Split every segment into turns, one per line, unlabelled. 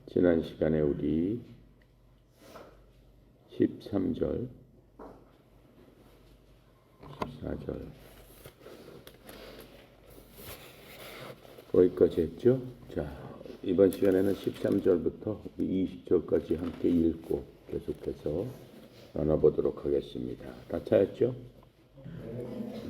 지난 시간에 우리 13절, 14절 거기까지 했죠? 자, 이번 시간에는 13절부터 20절까지 함께 읽고 계속해서 나눠보도록 하겠습니다. 다 찾았죠?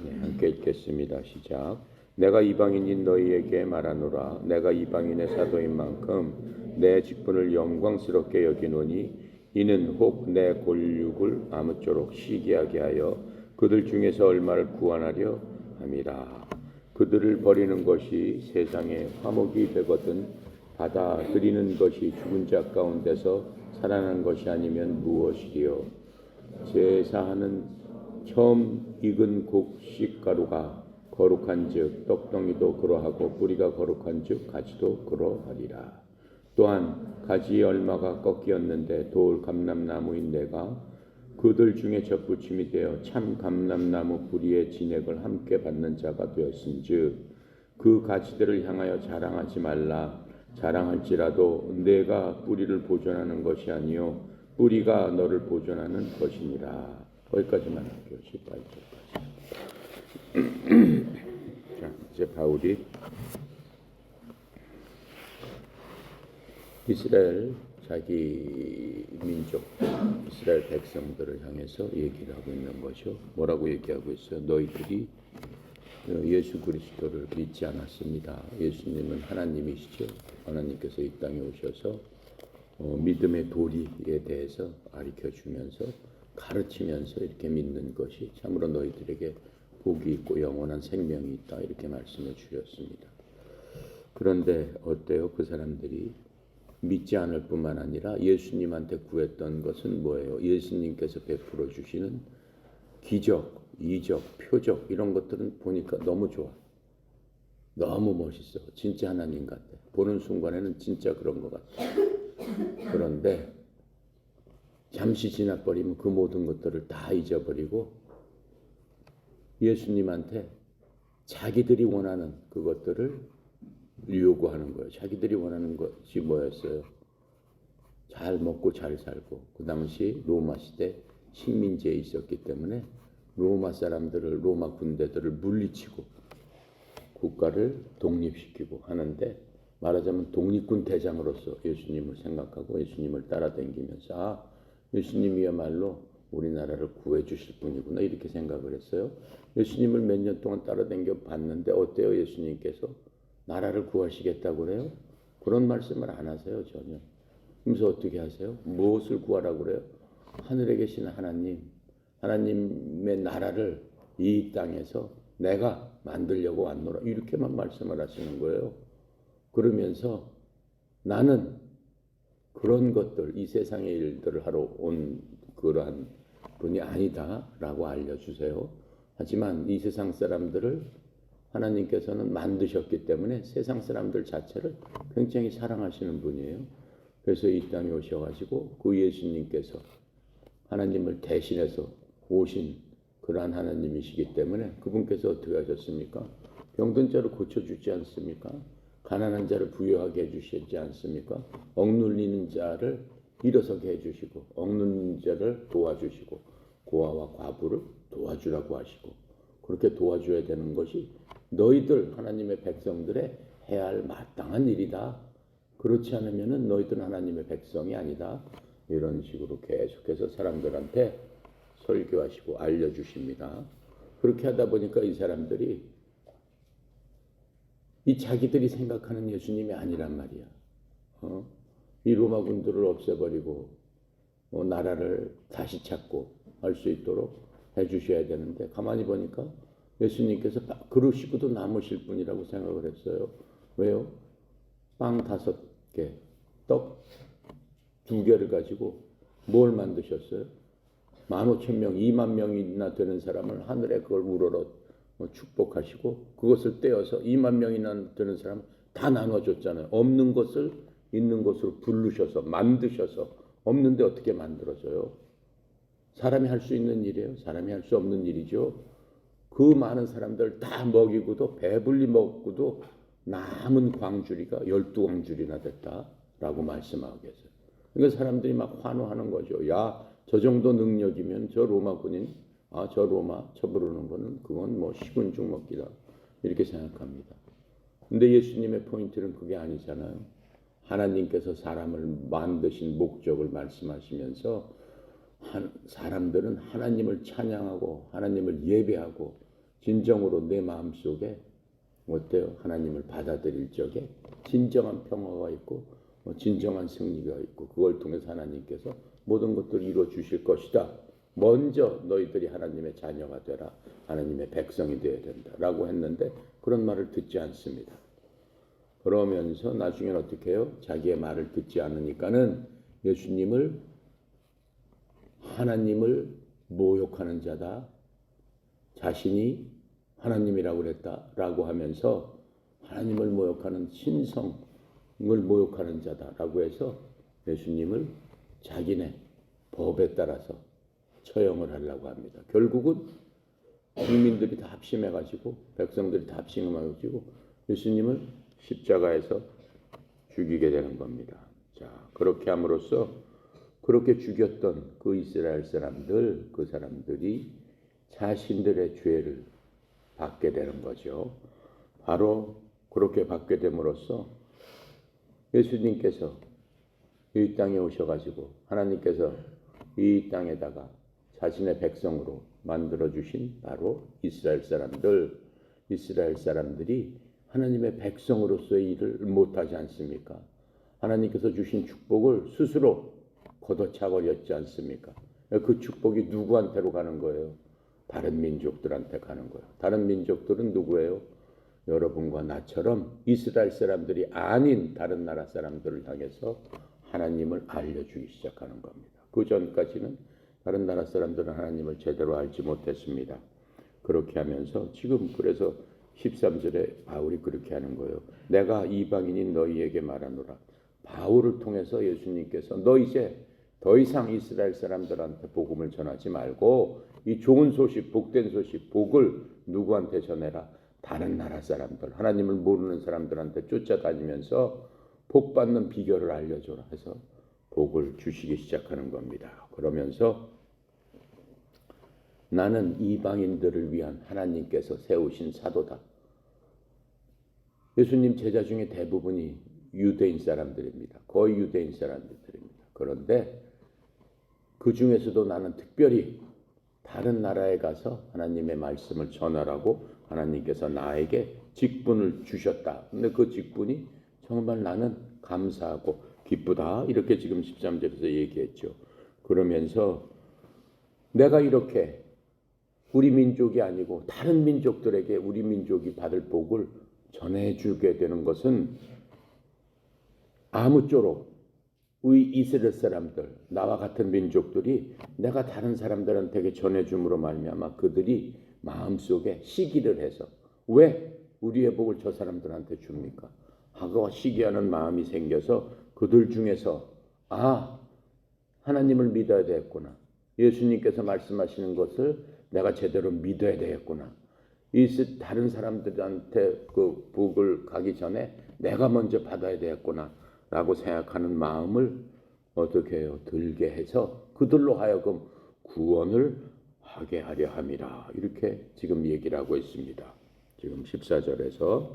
네, 함께 읽겠습니다. 시작. 내가 이방인인 너희에게 말하노라. 내가 이방인의 사도인 만큼 내 직분을 영광스럽게 여기노니 이는 혹 내 골육을 아무쪼록 시기하게 하여 그들 중에서 얼마를 구원하려 함이라. 그들을 버리는 것이 세상에 화목이 되거든 받아들이는 것이 죽은 자 가운데서 살아난 것이 아니면 무엇이리요. 제사하는 처음 익은 곡식 가루가 거룩한즉 떡덩이도 그러하고 뿌리가 거룩한즉 가지도 그러하리라. 또한 가지의 얼마가 꺾이었는데 돌 감람나무인 내가 그들 중에 접붙임이 되어 참 감람나무 뿌리의 진액을 함께 받는 자가 되었은즉 그 가지들을 향하여 자랑하지 말라. 자랑할지라도 내가 뿌리를 보존하는 것이 아니요 뿌리가 너를 보존하는 것이니라. 거기까지만 할게요. 18절까지. 자, 이제 바울이 이스라엘 자기 민족, 이스라엘 백성들을 향해서 얘기를 하고 있는 거죠. 뭐라고 얘기하고 있어요? 너희들이 예수 그리스도를 믿지 않았습니다. 예수님은 하나님이시죠. 하나님께서 이 땅에 오셔서 믿음의 도리에 대해서 가르쳐주면서 가르치면서 이렇게 믿는 것이 참으로 너희들에게 복이 있고 영원한 생명이 있다. 이렇게 말씀을 주셨습니다. 그런데 어때요? 그 사람들이 믿지 않을 뿐만 아니라 예수님한테 구했던 것은 뭐예요? 예수님께서 베풀어 주시는 기적, 이적, 표적 이런 것들은 보니까 너무 좋아. 너무 멋있어. 진짜 하나님 같아. 보는 순간에는 진짜 그런 것 같아. 그런데 잠시 지나버리면 그 모든 것들을 다 잊어버리고 예수님한테 자기들이 원하는 그것들을 요구하는 거예요. 자기들이 원하는 것이 뭐였어요? 잘 먹고 잘 살고. 그 당시 로마 시대 식민지에 있었기 때문에 로마 사람들을, 로마 군대들을 물리치고 국가를 독립시키고 하는데, 말하자면 독립군 대장으로서 예수님을 생각하고 예수님을 따라다니면서 예수님이야말로 우리나라를 구해주실 분이구나 이렇게 생각을 했어요. 예수님을 몇 년 동안 따라다녀 봤는데 어때요? 예수님께서 나라를 구하시겠다고 그래요? 그런 말씀을 안 하세요. 전혀. 그래서 어떻게 하세요? 무엇을 구하라고 그래요? 하늘에 계신 하나님, 하나님의 나라를 이 땅에서 내가 만들려고 왔노라 이렇게만 말씀을 하시는 거예요. 그러면서 나는 그런 것들, 이 세상의 일들을 하러 온 그러한 분이 아니다 라고 알려주세요. 하지만 이 세상 사람들을 하나님께서는 만드셨기 때문에 세상 사람들 자체를 굉장히 사랑하시는 분이에요. 그래서 이 땅에 오셔가지고 그 예수님께서 하나님을 대신해서 오신 그러한 하나님이시기 때문에 그분께서 어떻게 하셨습니까? 병든 자를 고쳐주지 않습니까? 가난한 자를 부유하게 해주시지 않습니까? 억눌리는 자를 일어서게 해주시고 억눌리는 자를 도와주시고 고아와 과부를 도와주라고 하시고 그렇게 도와줘야 되는 것이 너희들 하나님의 백성들의 해야 할 마땅한 일이다. 그렇지 않으면 너희들은 하나님의 백성이 아니다. 이런 식으로 계속해서 사람들한테 설교하시고 알려주십니다. 그렇게 하다 보니까 이 사람들이 이 자기들이 생각하는 예수님이 아니란 말이야. 이 로마 군들을 없애버리고 나라를 다시 찾고 할 수 있도록 해주셔야 되는데 가만히 보니까 예수님께서 그러시고도 남으실 분이라고 생각을 했어요. 왜요? 빵 5개, 떡 2개를 가지고 뭘 만드셨어요? 15,000명, 2만 명이나 되는 사람을 하늘에 그걸 우러러 축복하시고 그것을 떼어서 2만 명이나 되는 사람 다 나눠줬잖아요. 없는 것을 있는 것으로 부르셔서 만드셔서 없는데 어떻게 만들어져요? 사람이 할 수 있는 일이에요? 사람이 할 수 없는 일이죠. 그 많은 사람들 다 먹이고도 배불리 먹고도 남은 광주리가 12광주리나 됐다. 라고 말씀하고 계세요. 그러니까 사람들이 막 환호하는 거죠. 야, 저 정도 능력이면 저 로마 군인, 저 로마 쳐부르는 거는 그건 뭐 식은 죽 먹기다. 이렇게 생각합니다. 근데 예수님의 포인트는 그게 아니잖아요. 하나님께서 사람을 만드신 목적을 말씀하시면서 사람들은 하나님을 찬양하고 하나님을 예배하고 진정으로 내 마음속에 어때요? 하나님을 받아들일 적에 진정한 평화가 있고 진정한 승리가 있고 그걸 통해서 하나님께서 모든 것들을 이루어 주실 것이다. 먼저 너희들이 하나님의 자녀가 되라. 하나님의 백성이 되어야 된다. 라고 했는데 그런 말을 듣지 않습니다. 그러면서 나중에는 어떻게 해요? 자기의 말을 듣지 않으니까는 예수님을 하나님을 모욕하는 자다. 자신이 하나님이라고 그랬다라고 하면서 하나님을 모욕하는 신성을 모욕하는 자다라고 해서 예수님을 자기네 법에 따라서 처형을 하려고 합니다. 결국은 국민들이 다 합심해가지고 백성들이 다 합심해가지고 예수님을 십자가에서 죽이게 되는 겁니다. 자, 그렇게 함으로써 그렇게 죽였던 그 이스라엘 사람들, 그 사람들이 자신들의 죄를 받게 되는 거죠. 바로 그렇게 받게 됨으로써 예수님께서 이 땅에 오셔가지고 하나님께서 이 땅에다가 자신의 백성으로 만들어주신 바로 이스라엘 사람들이 하나님의 백성으로서의 일을 못하지 않습니까? 하나님께서 주신 축복을 스스로 걷어차버렸지 않습니까? 그 축복이 누구한테로 가는 거예요? 다른 민족들한테 가는 거예요. 다른 민족들은 누구예요? 여러분과 나처럼 이스라엘 사람들이 아닌 다른 나라 사람들을 향해서 하나님을 알려주기 시작하는 겁니다. 그 전까지는 다른 나라 사람들은 하나님을 제대로 알지 못했습니다. 그렇게 하면서 지금 그래서 13절에 바울이 그렇게 하는 거예요. 내가 이방인인 너희에게 말하노라. 바울을 통해서 예수님께서 너 이제 더 이상 이스라엘 사람들한테 복음을 전하지 말고 이 좋은 소식, 복된 소식, 복을 누구한테 전해라? 다른 나라 사람들, 하나님을 모르는 사람들한테 쫓아다니면서 복 받는 비결을 알려줘라 해서 복을 주시기 시작하는 겁니다. 그러면서 나는 이방인들을 위한 하나님께서 세우신 사도다. 예수님 제자 중에 대부분이 유대인 사람들입니다. 거의 유대인 사람들입니다. 그런데 그 중에서도 나는 특별히 다른 나라에 가서 하나님의 말씀을 전하라고 하나님께서 나에게 직분을 주셨다. 근데 그 직분이 정말 나는 감사하고 기쁘다. 이렇게 지금 13절에서 얘기했죠. 그러면서 내가 이렇게 우리 민족이 아니고 다른 민족들에게 우리 민족이 받을 복을 전해주게 되는 것은 아무쪼록 우리 이스라엘 사람들, 나와 같은 민족들이 내가 다른 사람들한테 전해줌으로 말미암아 그들이 마음속에 시기를 해서 왜 우리의 복을 저 사람들한테 줍니까? 하고 시기하는 마음이 생겨서 그들 중에서 하나님을 믿어야 되겠구나. 예수님께서 말씀하시는 것을 내가 제대로 믿어야 되겠구나. 다른 사람들한테 그 복을 가기 전에 내가 먼저 받아야 되겠구나 라고 생각하는 마음을 어떻게 해요? 들게 해서 그들로 하여금 구원을 하게 하려 함이라. 이렇게 지금 얘기를 하고 있습니다. 지금 14절에서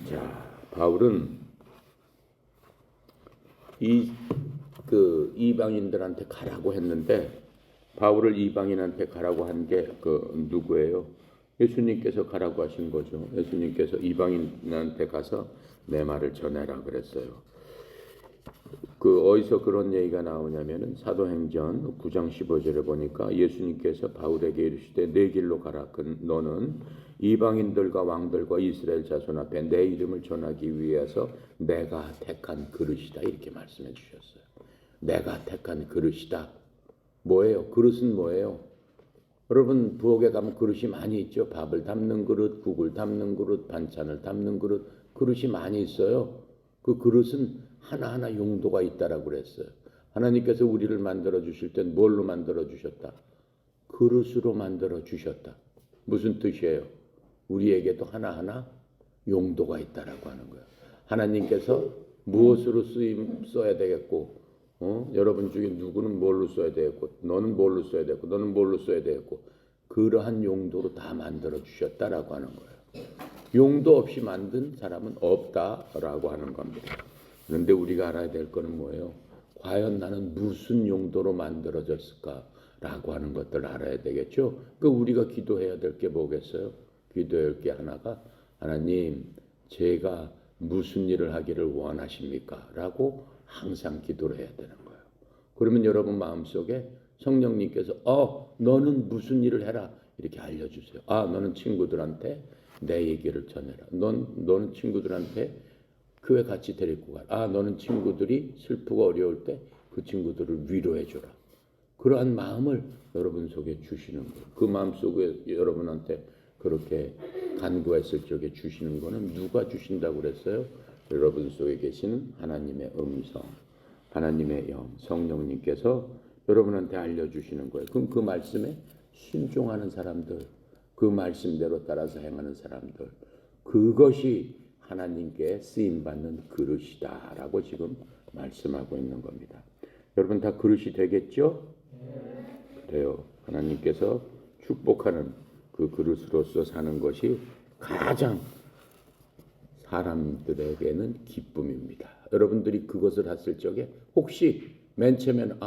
자, 바울은 이방인들한테 가라고 했는데 바울을 이방인한테 가라고 한 게 누구예요? 예수님께서 가라고 하신 거죠. 예수님께서 이방인한테 가서 내 말을 전해라 그랬어요. 어디서 그런 얘기가 나오냐면은 사도행전 9장 15절에 보니까 예수님께서 바울에게 이르시되 내 길로 가라. 너는 이방인들과 왕들과 이스라엘 자손 앞에 내 이름을 전하기 위해서 내가 택한 그릇이다. 이렇게 말씀해 주셨어요. 내가 택한 그릇이다. 뭐예요? 그릇은 뭐예요? 여러분 부엌에 가면 그릇이 많이 있죠. 밥을 담는 그릇, 국을 담는 그릇, 반찬을 담는 그릇, 그릇이 많이 있어요. 그 그릇은 하나하나 용도가 있다라고 그랬어요. 하나님께서 우리를 만들어 주실 땐 뭘로 만들어 주셨다? 그릇으로 만들어 주셨다. 무슨 뜻이에요? 우리에게도 하나하나 용도가 있다라고 하는 거예요. 하나님께서 무엇으로 써야 되겠고, 여러분 중에 누구는 뭘로 써야 되겠고, 너는 뭘로 써야 되겠고, 너는 뭘로 써야 되겠고, 그러한 용도로 다 만들어 주셨다라고 하는 거예요. 용도 없이 만든 사람은 없다라고 하는 겁니다. 그런데 우리가 알아야 될 거는 뭐예요? 과연 나는 무슨 용도로 만들어졌을까라고 하는 것들을 알아야 되겠죠. 그 우리가 기도해야 될 게 뭐겠어요? 기도해야 할 게 하나가, 하나님, 제가 무슨 일을 하기를 원하십니까? 라고 항상 기도를 해야 되는 거예요. 그러면 여러분 마음속에 성령님께서 너는 무슨 일을 해라 이렇게 알려주세요. 너는 친구들한테 내 얘기를 전해라. 너는 친구들한테 교회 같이 데리고 가라. 너는 친구들이 슬프고 어려울 때 그 친구들을 위로해 주라. 그러한 마음을 여러분 속에 주시는 거예요. 그 마음 속에 여러분한테 그렇게 간구했을 적에 주시는 거는 누가 주신다고 그랬어요? 여러분 속에 계시는 하나님의 음성, 하나님의 영, 성령님께서 여러분한테 알려주시는 거예요. 그럼 그 말씀에 순종하는 사람들, 그 말씀대로 따라서 행하는 사람들, 그것이 하나님께 쓰임받는 그릇이다라고 지금 말씀하고 있는 겁니다. 여러분 다 그릇이 되겠죠? 그래요. 하나님께서 축복하는 그 그릇으로서 사는 것이 가장 사람들에게는 기쁨입니다. 여러분들이 그것을 했을 적에 혹시 맨 처음에는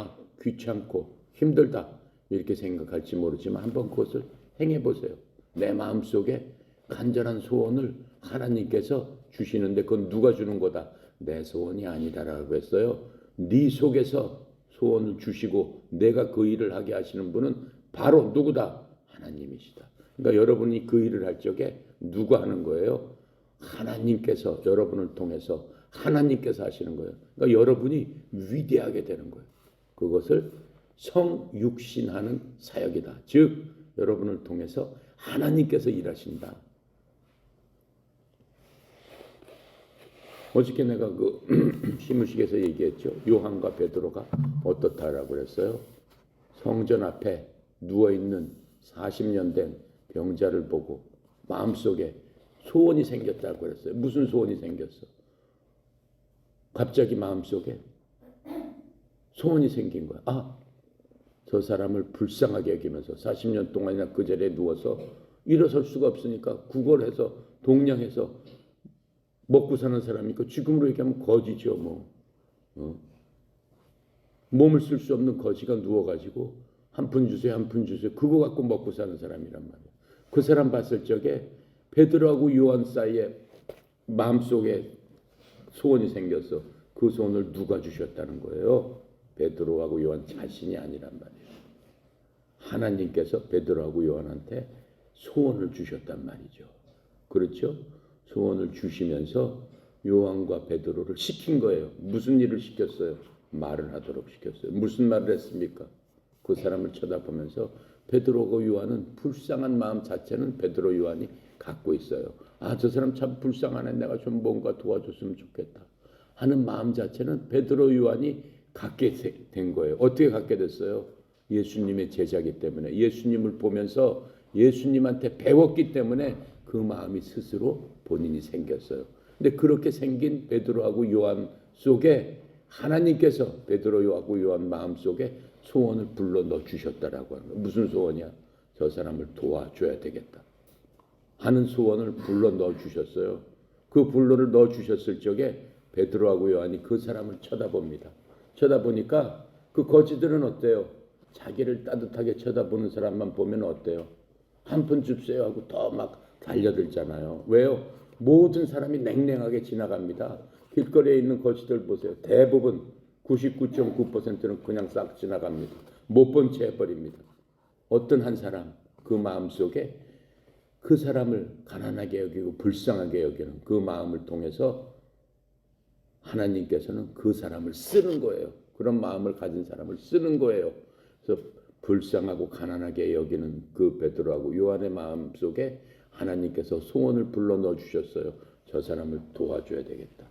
귀찮고 힘들다 이렇게 생각할지 모르지만 한번 그것을 행해 보세요. 내 마음속에 간절한 소원을 하나님께서 주시는데 그건 누가 주는 거다? 내 소원이 아니다라고 했어요. 네 속에서 소원을 주시고 내가 그 일을 하게 하시는 분은 바로 누구다? 하나님이시다. 그러니까 여러분이 그 일을 할 적에 누가 하는 거예요? 하나님께서 여러분을 통해서 하나님께서 하시는 거예요. 그러니까 여러분이 위대하게 되는 거예요. 그것을 성육신하는 사역이다. 즉 여러분을 통해서 하나님께서 일하신다. 어저께 내가 그 시무식에서 얘기했죠. 요한과 베드로가 어떻다라고 그랬어요. 성전 앞에 누워있는 40년 된 병자를 보고 마음속에 소원이 생겼다고 그랬어요. 무슨 소원이 생겼어? 갑자기 마음속에 소원이 생긴 거야. 저 사람을 불쌍하게 여기면서 40년 동안이나 그 자리에 누워서 일어설 수가 없으니까 구걸해서 동냥해서 먹고 사는 사람이니까 지금으로 얘기하면 거지죠. 몸을 쓸 수 없는 거지가 누워가지고 한 푼 주세요, 한 푼 주세요. 그거 갖고 먹고 사는 사람이란 말이야. 그 사람 봤을 적에 베드로하고 요한 사이에 마음속에 소원이 생겼어. 그 소원을 누가 주셨다는 거예요? 베드로하고 요한 자신이 아니란 말이에요. 하나님께서 베드로하고 요한한테 소원을 주셨단 말이죠. 그렇죠? 소원을 주시면서 요한과 베드로를 시킨 거예요. 무슨 일을 시켰어요? 말을 하도록 시켰어요. 무슨 말을 했습니까? 그 사람을 쳐다보면서 베드로하고 요한은 불쌍한 마음 자체는 베드로 요한이 갖고 있어요. 저 사람 참 불쌍하네. 내가 좀 뭔가 도와줬으면 좋겠다 하는 마음 자체는 베드로 요한이 갖게 된 거예요. 어떻게 갖게 됐어요? 예수님의 제자이기 때문에, 예수님을 보면서 예수님한테 배웠기 때문에 그 마음이 스스로 본인이 생겼어요. 근데 그렇게 생긴 베드로하고 요한 속에 하나님께서 베드로하고 요한 마음 속에 소원을 불러 넣어 주셨다라고 하는 거예요. 무슨 소원이야? 저 사람을 도와줘야 되겠다 하는 소원을 불러 넣어 주셨어요. 그 불러를 넣어 주셨을 적에 베드로하고 요한이 그 사람을 쳐다봅니다. 쳐다보니까 그 거지들은 어때요? 자기를 따뜻하게 쳐다보는 사람만 보면 어때요? 한 푼 줍세요 하고 더 막 달려들잖아요. 왜요? 모든 사람이 냉랭하게 지나갑니다. 길거리에 있는 거지들 보세요. 대부분 99.9%는 그냥 싹 지나갑니다. 못 본 채 해버립니다. 어떤 한 사람 그 마음속에 그 사람을 가난하게 여기고 불쌍하게 여기는 그 마음을 통해서 하나님께서는 그 사람을 쓰는 거예요. 그런 마음을 가진 사람을 쓰는 거예요. 그래서 불쌍하고 가난하게 여기는 그 베드로하고 요한의 마음 속에 하나님께서 소원을 불러 넣어 주셨어요. 저 사람을 도와줘야 되겠다.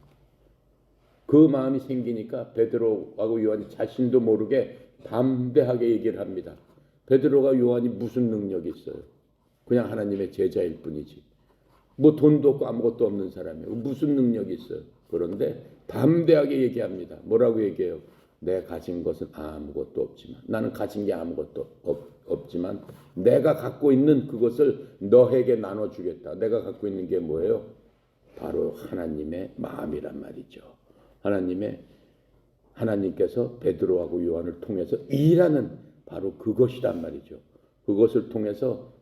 그 마음이 생기니까 베드로하고 요한이 자신도 모르게 담대하게 얘기를 합니다. 베드로가 요한이 무슨 능력이 있어요? 그냥 하나님의 제자일 뿐이지. 뭐 돈도 없고 아무것도 없는 사람이에요. 무슨 능력이 있어요? 그런데 담대하게 얘기합니다. 뭐라고 얘기해요? 내 가진 것은 아무것도 없지만, 나는 가진 게 아무것도 없지만 내가 갖고 있는 그것을 너에게 나눠주겠다. 내가 갖고 있는 게 뭐예요? 바로 하나님의 마음이란 말이죠. 하나님께서 베드로하고 요한을 통해서 일하는 바로 그것이란 말이죠. 그것을 통해서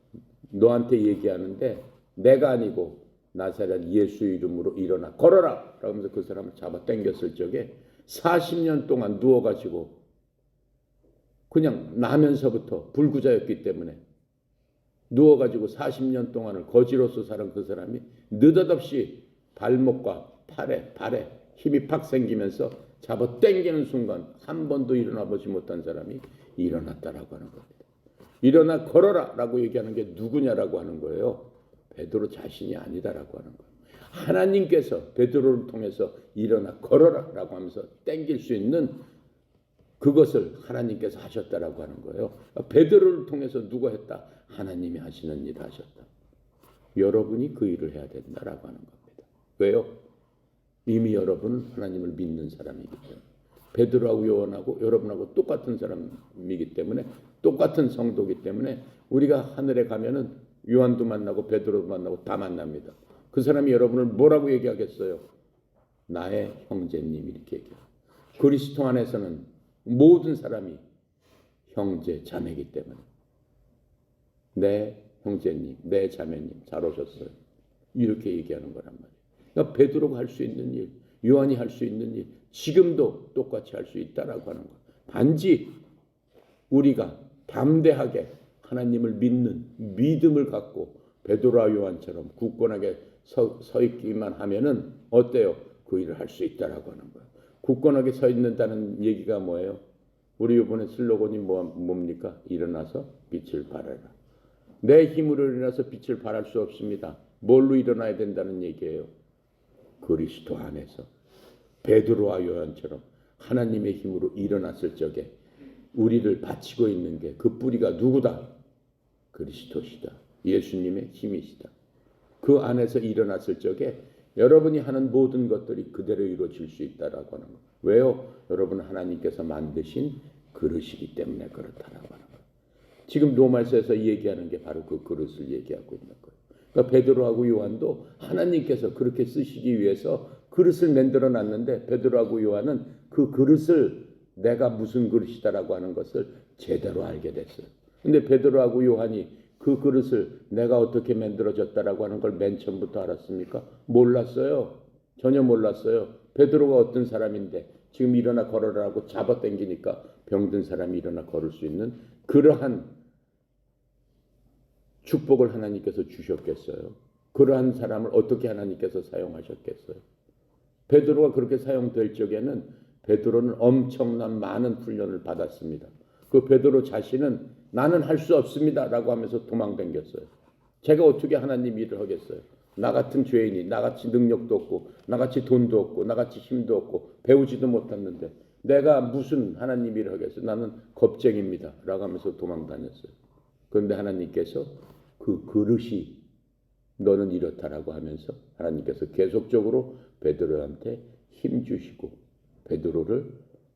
너한테 얘기하는데, 내가 아니고 나사렛 예수 이름으로 일어나 걸어라 그러면서 그 사람을 잡아 당겼을 적에 40년 동안 누워가지고 그냥 나면서부터 불구자였기 때문에 누워가지고 40년 동안을 거지로서 살은 그 사람이 느닷없이 발목과 발에 힘이 팍 생기면서 잡아 당기는 순간 한 번도 일어나 보지 못한 사람이 일어났다라고 하는 겁니다. 일어나 걸어라 라고 얘기하는 게 누구냐라고 하는 거예요. 베드로 자신이 아니다라고 하는 거예요. 하나님께서 베드로를 통해서 일어나 걸어라 라고 하면서 당길 수 있는 그것을 하나님께서 하셨다라고 하는 거예요. 베드로를 통해서 누가 했다? 하나님이 하시는 일을 하셨다. 여러분이 그 일을 해야 된다라고 하는 겁니다. 왜요? 이미 여러분은 하나님을 믿는 사람이기 때문에, 베드로하고 요한하고 여러분하고 똑같은 사람이기 때문에, 똑같은 성도이기 때문에 우리가 하늘에 가면은 요한도 만나고 베드로도 만나고 다 만납니다. 그 사람이 여러분을 뭐라고 얘기하겠어요? 나의 형제님 이렇게 얘기해요. 그리스도 안에서는 모든 사람이 형제 자매이기 때문에 내 형제님, 내 자매님 잘 오셨어요. 이렇게 얘기하는 거란 말이에요. 그러니까 베드로가 할 수 있는 일, 요한이 할 수 있는 일, 지금도 똑같이 할 수 있다라고 하는 거예요. 단지 우리가 담대하게 하나님을 믿는 믿음을 갖고 베드로와 요한처럼 굳건하게 서 있기만 하면은 어때요? 그 일을 할 수 있다라고 하는 거예요. 굳건하게 서 있는다는 얘기가 뭐예요? 우리 이번에 슬로건이 뭡니까? 일어나서 빛을 발하라. 내 힘으로 일어나서 빛을 발할 수 없습니다. 뭘로 일어나야 된다는 얘기예요? 그리스도 안에서 베드로와 요한처럼 하나님의 힘으로 일어났을 적에 우리를 바치고 있는 게 그 뿌리가 누구다? 그리스도시다. 예수님의 힘이시다. 그 안에서 일어났을 적에 여러분이 하는 모든 것들이 그대로 이루어질 수 있다라고 하는 거예요. 왜요? 여러분은 하나님께서 만드신 그릇이기 때문에 그렇다라고 하는 거예요. 지금 로마서에서 얘기하는 게 바로 그 그릇을 얘기하고 있는 거예요. 그러니까 베드로하고 요한도 하나님께서 그렇게 쓰시기 위해서 그릇을 만들어 놨는데, 베드로하고 요한은 그 그릇을 내가 무슨 그릇이다라고 하는 것을 제대로 알게 됐어요. 근데 베드로하고 요한이 그 그릇을 내가 어떻게 만들어졌다라고 하는 걸 맨 처음부터 알았습니까? 몰랐어요. 전혀 몰랐어요. 베드로가 어떤 사람인데 지금 일어나 걸어라고 잡아당기니까 병든 사람이 일어나 걸을 수 있는 그러한 축복을 하나님께서 주셨겠어요? 그러한 사람을 어떻게 하나님께서 사용하셨겠어요? 베드로가 그렇게 사용될 적에는 베드로는 엄청난 많은 훈련을 받았습니다. 그 베드로 자신은 나는 할 수 없습니다 라고 하면서 도망다녔어요. 제가 어떻게 하나님 일을 하겠어요? 나 같은 죄인이, 나같이 능력도 없고, 나같이 돈도 없고, 나같이 힘도 없고, 배우지도 못했는데 내가 무슨 하나님 일을 하겠어요? 나는 겁쟁입니다 라고 하면서 도망다녔어요. 그런데 하나님께서 그 그릇이 너는 이렇다라고 하면서 하나님께서 계속적으로 베드로한테 힘 주시고 베드로를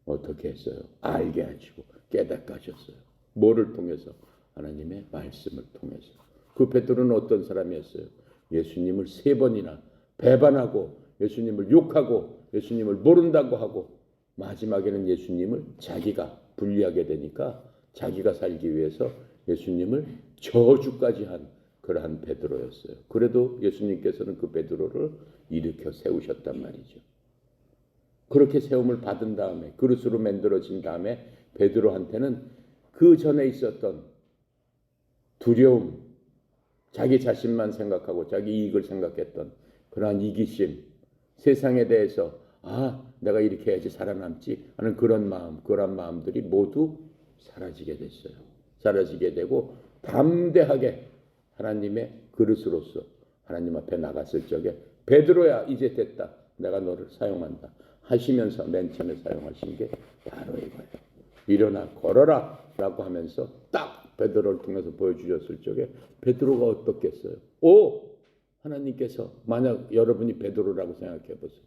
어떻게 했어요? 알게 하시고 깨닫게 하셨어요. 뭐를 통해서? 하나님의 말씀을 통해서. 그 베드로는 어떤 사람이었어요? 예수님을 3번이나 배반하고 예수님을 욕하고 예수님을 모른다고 하고 마지막에는 예수님을 자기가 불리하게 되니까 자기가 살기 위해서 예수님을 저주까지 한 그러한 베드로였어요. 그래도 예수님께서는 그 베드로를 일으켜 세우셨단 말이죠. 그렇게 세움을 받은 다음에 그릇으로 만들어진 다음에 베드로한테는 그 전에 있었던 두려움, 자기 자신만 생각하고 자기 이익을 생각했던 그러한 이기심, 세상에 대해서 내가 이렇게 해야지 살아남지 하는 그런 마음들이 모두 사라지게 됐어요. 사라지게 되고 담대하게 하나님의 그릇으로서 하나님 앞에 나갔을 적에 베드로야 이제 됐다. 내가 너를 사용한다. 하시면서 맨 처음에 사용하신 게 바로 이거예요. 일어나 걸어라 라고 하면서 딱 베드로를 통해서 보여주셨을 적에 베드로가 어떻겠어요? 하나님께서 만약 여러분이 베드로라고 생각해 보세요.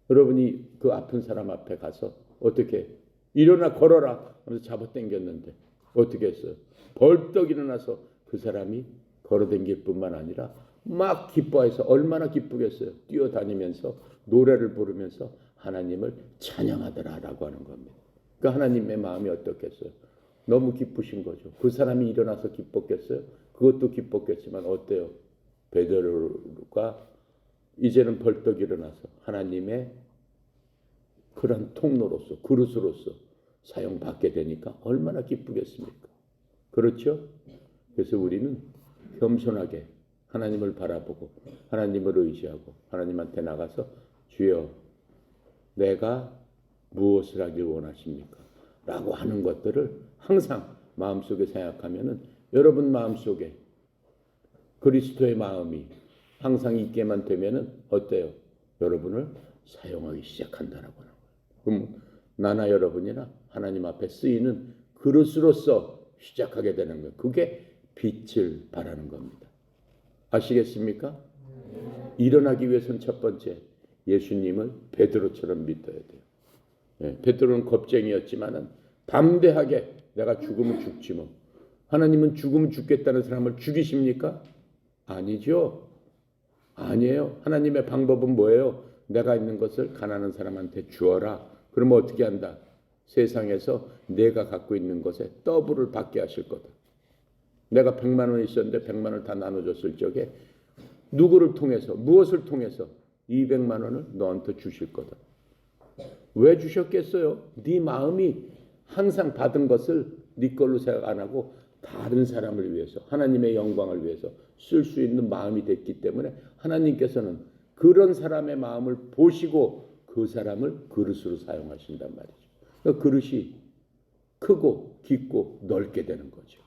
여러분이 그 아픈 사람 앞에 가서 어떻게 일어나 걸어라 하면서 잡아당겼는데 어떻게 했어요? 벌떡 일어나서 그 사람이 걸어당길 뿐만 아니라 막 기뻐해서 얼마나 기쁘겠어요. 뛰어다니면서 노래를 부르면서 하나님을 찬양하더라라고 하는 겁니다. 그 하나님의 마음이 어떻겠어요? 너무 기쁘신 거죠. 그 사람이 일어나서 기뻤겠어요? 그것도 기뻤겠지만 어때요? 베드로가 이제는 벌떡 일어나서 하나님의 그런 통로로서 그릇으로서 사용받게 되니까 얼마나 기쁘겠습니까? 그렇죠? 그래서 우리는 겸손하게 하나님을 바라보고 하나님을 의지하고 하나님한테 나가서 주여 내가 무엇을 하길 원하십니까? 라고 하는 것들을 항상 마음속에 생각하면은 여러분 마음속에 그리스도의 마음이 항상 있게만 되면은 어때요? 여러분을 사용하기 시작한다라고 하는 거예요. 그럼 나나 여러분이나 하나님 앞에 쓰이는 그릇으로서 시작하게 되는 거예요. 그게 빛을 발하는 겁니다. 아시겠습니까? 일어나기 위해서는 첫 번째 예수님을 베드로처럼 믿어야 돼요. 베드로는 겁쟁이였지만은 담대하게 내가 죽으면 죽지 뭐. 하나님은 죽으면 죽겠다는 사람을 죽이십니까? 아니죠. 아니에요. 하나님의 방법은 뭐예요? 내가 있는 것을 가난한 사람한테 주어라. 그러면 어떻게 한다? 세상에서 내가 갖고 있는 것에 더블을 받게 하실 거다. 내가 100만 원 있었는데 100만 원을 다 나눠줬을 적에 누구를 통해서 무엇을 통해서 200만 원을 너한테 주실 거다. 왜 주셨겠어요? 네 마음이 항상 받은 것을 네 걸로 생각 안 하고 다른 사람을 위해서 하나님의 영광을 위해서 쓸 수 있는 마음이 됐기 때문에 하나님께서는 그런 사람의 마음을 보시고 그 사람을 그릇으로 사용하신단 말이죠. 그러니까 그릇이 크고 깊고 넓게 되는 거죠.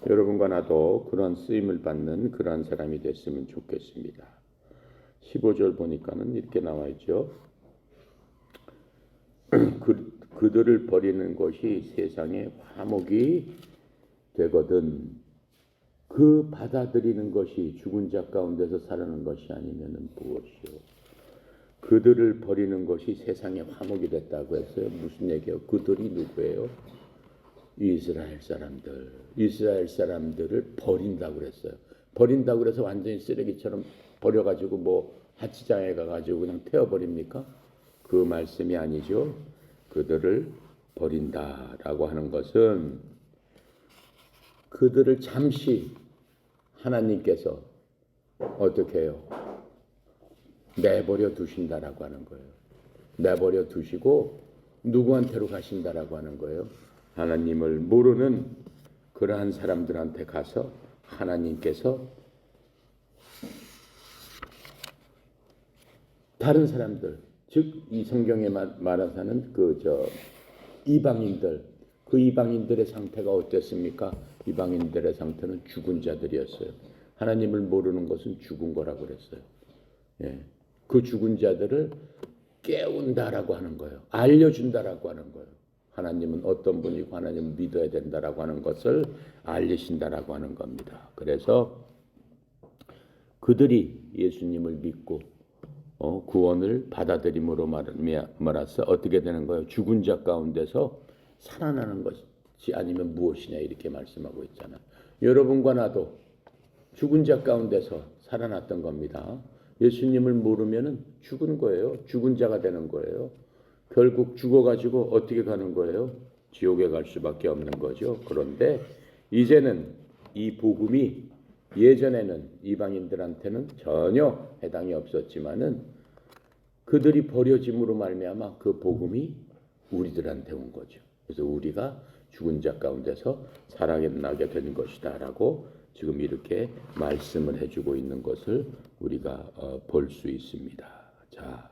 여러분과 나도 그런 쓰임을 받는 그런 사람이 됐으면 좋겠습니다. 15절 보니까는 이렇게 나와 있죠. 그들을 버리는 것이 세상의 화목이 되거든 그 받아들이는 것이 죽은 자 가운데서 살아난 것이 아니면 무엇이요? 그들을 버리는 것이 세상의 화목이 됐다고 했어요. 무슨 얘기예요? 그들이 누구예요? 이스라엘 사람들. 이스라엘 사람들을 버린다고 그랬어요. 버린다고 그래서 완전히 쓰레기처럼 버려가지고 뭐 하치장에 가가지고 그냥 태워버립니까? 그 말씀이 아니죠. 그들을 버린다라고 하는 것은 그들을 잠시 하나님께서 어떻게 해요? 내버려 두신다라고 하는 거예요. 내버려 두시고 누구한테로 가신다라고 하는 거예요. 하나님을 모르는 그러한 사람들한테 가서 하나님께서 다른 사람들, 즉 이 성경에 말하는 이방인들, 그 이방인들의 상태가 어땠습니까? 이방인들의 상태는 죽은 자들이었어요. 하나님을 모르는 것은 죽은 거라고 그랬어요. 예. 그 죽은 자들을 깨운다라고 하는 거예요. 알려준다라고 하는 거예요. 하나님은 어떤 분이고 하나님을 믿어야 된다라고 하는 것을 알리신다라고 하는 겁니다. 그래서 그들이 예수님을 믿고 구원을 받아들임으로 말해서 어떻게 되는 거예요? 죽은 자 가운데서 살아나는 것이 아니면 무엇이냐 이렇게 말씀하고 있잖아요. 여러분과 나도 죽은 자 가운데서 살아났던 겁니다. 예수님을 모르면은 죽은 거예요. 죽은 자가 되는 거예요. 결국 죽어가지고 어떻게 가는 거예요? 지옥에 갈 수밖에 없는 거죠. 그런데 이제는 이 복음이 예전에는 이방인들한테는 전혀 해당이 없었지만은 그들이 버려짐으로 말미암아 그 복음이 우리들한테 온 거죠. 그래서 우리가 죽은 자 가운데서 살아나게 된 것이다라고 지금 이렇게 말씀을 해주고 있는 것을 우리가 볼 수 있습니다. 자,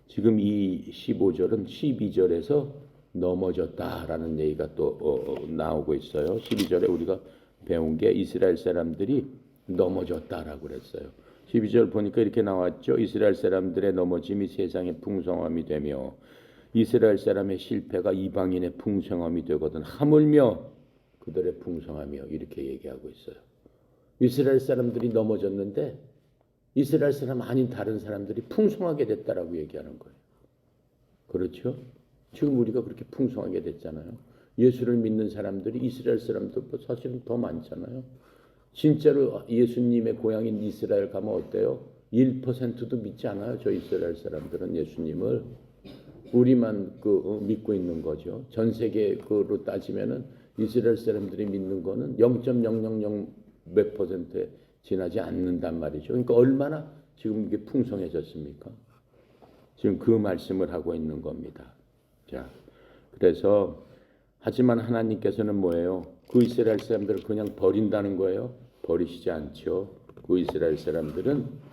지금 이 15절은 12절에서 넘어졌다라는 얘기가 또 나오고 있어요. 12절에 우리가 배운 게 이스라엘 사람들이 넘어졌다라고 그랬어요. 12절 보니까 이렇게 나왔죠. 이스라엘 사람들의 넘어짐이 세상의 풍성함이 되며 이스라엘 사람의 실패가 이방인의 풍성함이 되거든 하물며 그들의 풍성함이요. 이렇게 얘기하고 있어요. 이스라엘 사람들이 넘어졌는데 이스라엘 사람 아닌 다른 사람들이 풍성하게 됐다라고 얘기하는 거예요. 그렇죠? 지금 우리가 그렇게 풍성하게 됐잖아요. 예수를 믿는 사람들이 이스라엘 사람들보다 사실은 더 많잖아요. 진짜로 예수님의 고향인 이스라엘 가면 어때요? 1%도 믿지 않아요. 저 이스라엘 사람들은 예수님을. 우리만 믿고 있는 거죠. 전 세계로 따지면은 이스라엘 사람들이 믿는 거는 0.000 몇 %에 지나지 않는단 말이죠. 그러니까 얼마나 지금 이게 풍성해졌습니까? 지금 그 말씀을 하고 있는 겁니다. 자, 그래서 하지만 하나님께서는 뭐예요? 그 이스라엘 사람들을 그냥 버린다는 거예요? 버리시지 않죠. 그 이스라엘 사람들은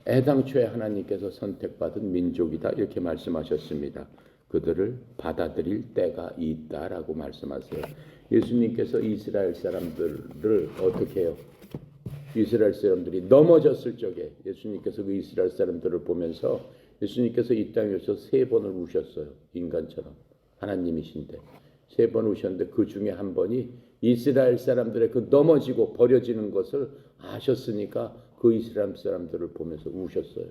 애당초에 하나님께서 선택받은 민족이다 이렇게 말씀하셨습니다. 그들을 받아들일 때가 있다라고 말씀하세요. 예수님께서 이스라엘 사람들을 어떻게 해요? 이스라엘 사람들이 넘어졌을 적에 예수님께서 그 이스라엘 사람들을 보면서 예수님께서 이 땅에서 3번을 우셨어요. 인간처럼 하나님이신데 3번 우셨는데 그 중에 한 번이 이스라엘 사람들의 그 넘어지고 버려지는 것을 아셨으니까 그 이스라엘 사람들을 보면서 우셨어요.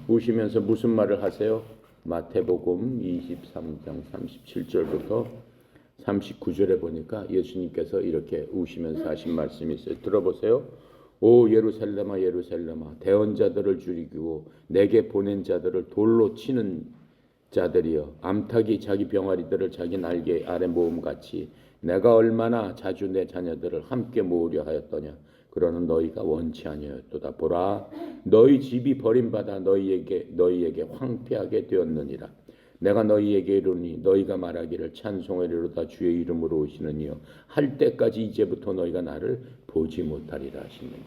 우시면서 무슨 말을 하세요? 마태복음 23장 37절부터 39절에 보니까 예수님께서 이렇게 우시면서 하신 말씀이 있어요. 들어보세요. 오 예루살렘아 예루살렘아 대언자들을 죽이고 내게 보낸 자들을 돌로 치는 자들이여 암탉이 자기 병아리들을 자기 날개 아래 모음같이 내가 얼마나 자주 내 자녀들을 함께 모으려 하였더냐. 그러는 너희가 원치 아니하였도다. 보라 너희 집이 버림받아 너희에게 황폐하게 되었느니라. 내가 너희에게 이르니 너희가 말하기를 찬송하리로다 주의 이름으로 오시는 이여 할 때까지 이제부터 너희가 나를 보지 못하리라 하십니다.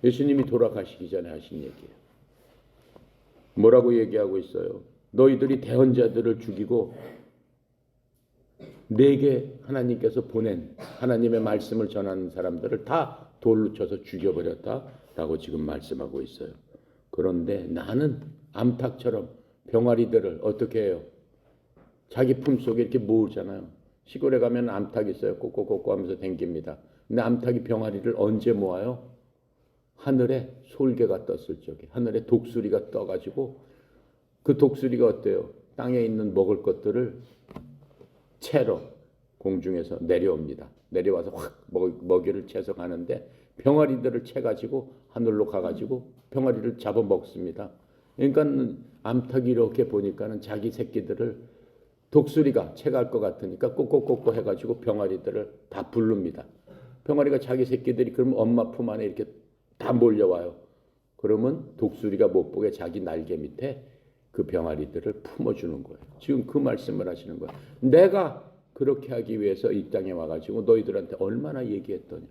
예수님이 돌아가시기 전에 하신 얘기예요. 뭐라고 얘기하고 있어요? 너희들이 대언자들을 죽이고 내게 하나님께서 보낸 하나님의 말씀을 전하는 사람들을 다 돌로 쳐서 죽여버렸다라고 지금 말씀하고 있어요. 그런데 나는 암탉처럼 병아리들을 어떻게 해요? 자기 품속에 이렇게 모으잖아요. 시골에 가면 암탉 있어요. 꼬꼬꼬꼬 하면서 댕깁니다. 근데 암탉이 병아리를 언제 모아요? 하늘에 솔개가 떴을 적에 하늘에 독수리가 떠가지고 그 독수리가 어때요? 땅에 있는 먹을 것들을 채로 공중에서 내려옵니다. 내려와서 확 먹이를 채서 가는데 병아리들을 채가지고 하늘로 가가지고 병아리를 잡아먹습니다. 그러니까 암탉이 이렇게 보니까는 자기 새끼들을 독수리가 채갈 것 같으니까 꼬꼬꼬꼬 해가지고 병아리들을 다 부릅니다. 병아리가 자기 새끼들이 그러면 엄마 품 안에 이렇게 다 몰려와요. 그러면 독수리가 못 보게 자기 날개 밑에 그 병아리들을 품어주는 거예요. 지금 그 말씀을 하시는 거예요. 내가 그렇게 하기 위해서 이 땅에 와가지고 너희들한테 얼마나 얘기했더니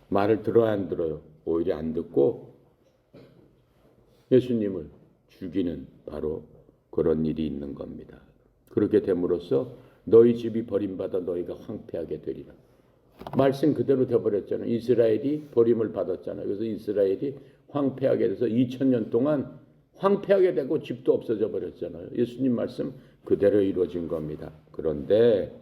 말을 들어야 안 들어요? 오히려 안 듣고 예수님을 죽이는 바로 그런 일이 있는 겁니다. 그렇게 됨으로써 너희 집이 버림받아 너희가 황폐하게 되리라. 말씀 그대로 되어버렸잖아요. 이스라엘이 버림을 받았잖아요. 그래서 이스라엘이 황폐하게 돼서 2000년 동안 황폐하게 되고 집도 없어져 버렸잖아요. 예수님 말씀 그대로 이루어진 겁니다. 그런데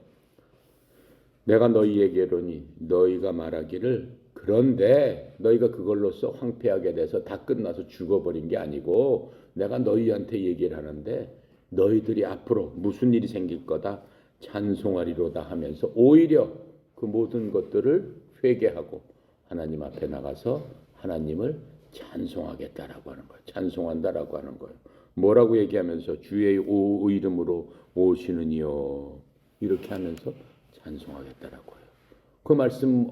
내가 너희에게 이르니 너희가 말하기를 그런데 너희가 그걸로써 황폐하게 돼서 다 끝나서 죽어버린 게 아니고 내가 너희한테 얘기를 하는데 너희들이 앞으로 무슨 일이 생길 거다 찬송하리로다 하면서 오히려 그 모든 것들을 회개하고 하나님 앞에 나가서 하나님을 찬송하겠다라고 하는 거예요. 찬송한다라고 하는 거예요. 뭐라고 얘기하면서 주의 이름으로 오시는 이여 이렇게 하면서 찬송하겠다라고 해요. 그 말씀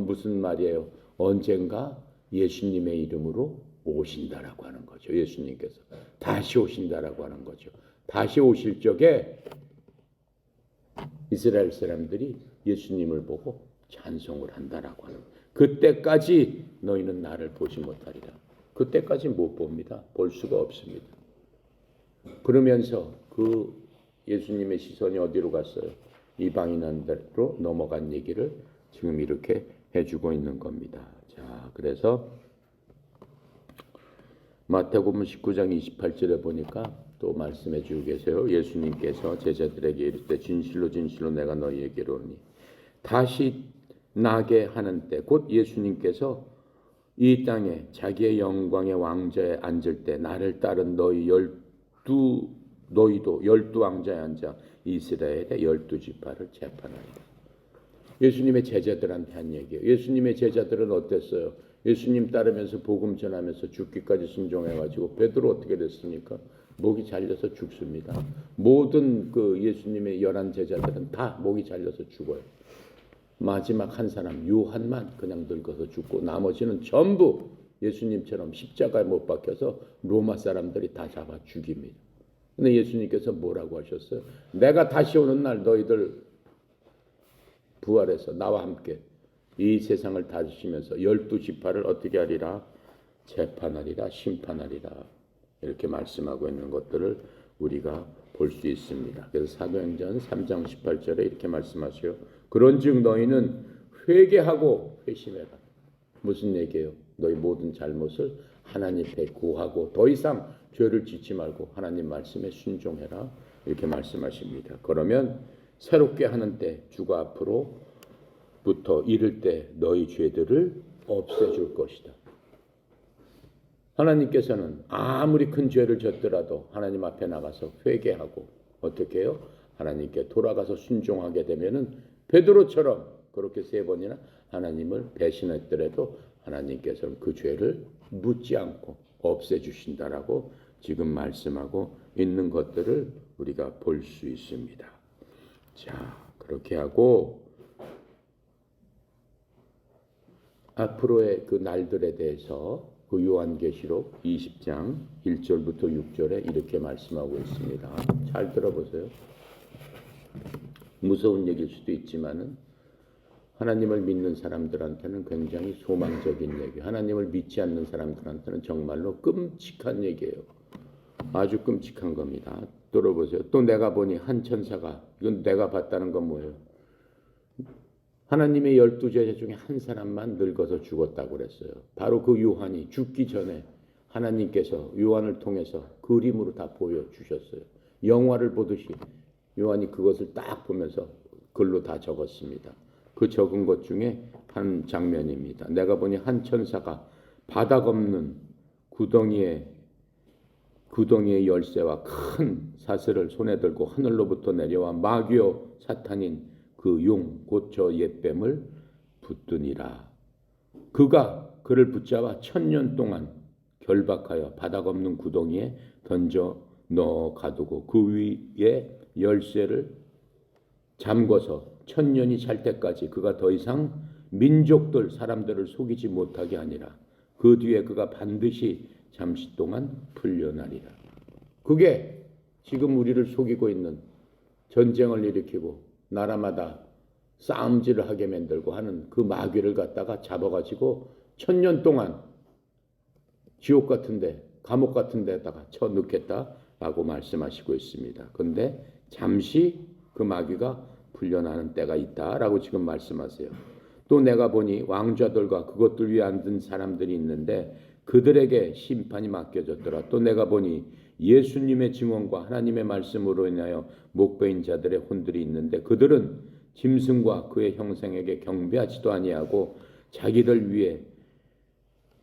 무슨 말이에요? 언젠가 예수님의 이름으로 오신다라고 하는 거죠. 예수님께서 다시 오신다라고 하는 거죠. 다시 오실 적에 이스라엘 사람들이 예수님을 보고 찬송을 한다라고 하는 거예요. 그때까지 너희는 나를 보지 못하리라. 그때까지 못 봅니다. 볼 수가 없습니다. 그러면서 그 예수님의 시선이 어디로 갔어요? 이방인한테로 넘어간 얘기를 지금 이렇게 해주고 있는 겁니다. 자, 그래서 마태복음 19장 28절에 보니까 또 말씀해 주고 계세요. 예수님께서 제자들에게 이르되 진실로 진실로 내가 너희에게 이르노니 다시 나게 하는 때 곧 예수님께서 이 땅에 자기의 영광의 왕좌에 앉을 때 나를 따른 너희도 열두 왕좌에 앉아 이스라엘의 12지파를 재판하리라. 예수님의 제자들한테 한 얘기예요. 예수님의 제자들은 어땠어요? 예수님 따르면서 복음 전하면서 죽기까지 순종해가지고 베드로 어떻게 됐습니까? 목이 잘려서 죽습니다. 모든 그 예수님의 11 제자들은 다 목이 잘려서 죽어요. 마지막 한 사람 요한만 그냥 늙어서 죽고 나머지는 전부 예수님처럼 십자가에 못 박혀서 로마 사람들이 다 잡아 죽입니다. 근데 예수님께서 뭐라고 하셨어요? 내가 다시 오는 날 너희들 부활해서 나와 함께 이 세상을 다스리면서 12지파를 어떻게 하리라? 재판하리라, 심판하리라. 이렇게 말씀하고 있는 것들을 우리가 볼 수 있습니다. 그래서 사도행전 3장 18절에 이렇게 말씀하세요. 그런즉 너희는 회개하고 회심해라. 무슨 얘기예요? 너희 모든 잘못을 하나님 앞에 구하고 더 이상 죄를 짓지 말고 하나님 말씀에 순종해라. 이렇게 말씀하십니다. 그러면 새롭게 하는 때 주가 앞으로부터 이를 때 너희 죄들을 없애줄 것이다. 하나님께서는 아무리 큰 죄를 졌더라도 하나님 앞에 나가서 회개하고 어떻게 해요? 하나님께 돌아가서 순종하게 되면은 베드로처럼 그렇게 3번이나 하나님을 배신했더라도 하나님께서는 그 죄를 묻지 않고 없애주신다라고 지금 말씀하고 있는 것들을 우리가 볼 수 있습니다. 자, 그렇게 하고 앞으로의 그 날들에 대해서 그 요한계시록 20장 1절부터 6절에 이렇게 말씀하고 있습니다. 잘 들어보세요. 무서운 얘기일 수도 있지만은 하나님을 믿는 사람들한테는 굉장히 소망적인 얘기, 하나님을 믿지 않는 사람들한테는 정말로 끔찍한 얘기예요. 아주 끔찍한 겁니다. 들어보세요. 또 내가 보니 한 천사가, 이건 내가 봤다는 건 뭐예요? 하나님의 12제자 중에 한 사람만 늙어서 죽었다고 그랬어요. 바로 그 요한이 죽기 전에 하나님께서 요한을 통해서 그림으로 다 보여주셨어요. 영화를 보듯이 요한이 그것을 딱 보면서 글로 다 적었습니다. 그 적은 것 중에 한 장면입니다. 내가 보니 한 천사가 바닥 없는 구덩이의 열쇠와 큰 사슬을 손에 들고 하늘로부터 내려와 마귀요 사탄인 그 용 곧 저 옛뱀을 붙드니라. 그가 그를 붙잡아 1000년 동안 결박하여 바닥 없는 구덩이에 던져 넣어 가두고 그 위에 열쇠를 잠궈서 1000년이 찰 때까지 그가 더 이상 민족들 사람들을 속이지 못하게 하니라. 그 뒤에 그가 반드시 잠시 동안 풀려나리라. 그게 지금 우리를 속이고 있는 전쟁을 일으키고 나라마다 싸움질을 하게 만들고 하는 그 마귀를 갖다가 잡아가지고 1000년 동안 지옥 같은데 감옥 같은 데다가 쳐넣겠다라고 말씀하시고 있습니다. 그런데 잠시 그 마귀가 풀려나는 때가 있다라고 지금 말씀하세요. 또 내가 보니 왕좌들과 그것들 위에 앉은 사람들이 있는데 그들에게 심판이 맡겨졌더라. 또 내가 보니 예수님의 증언과 하나님의 말씀으로 인하여 목베인 자들의 혼들이 있는데 그들은 짐승과 그의 형상에게 경배하지도 아니하고 자기들 위에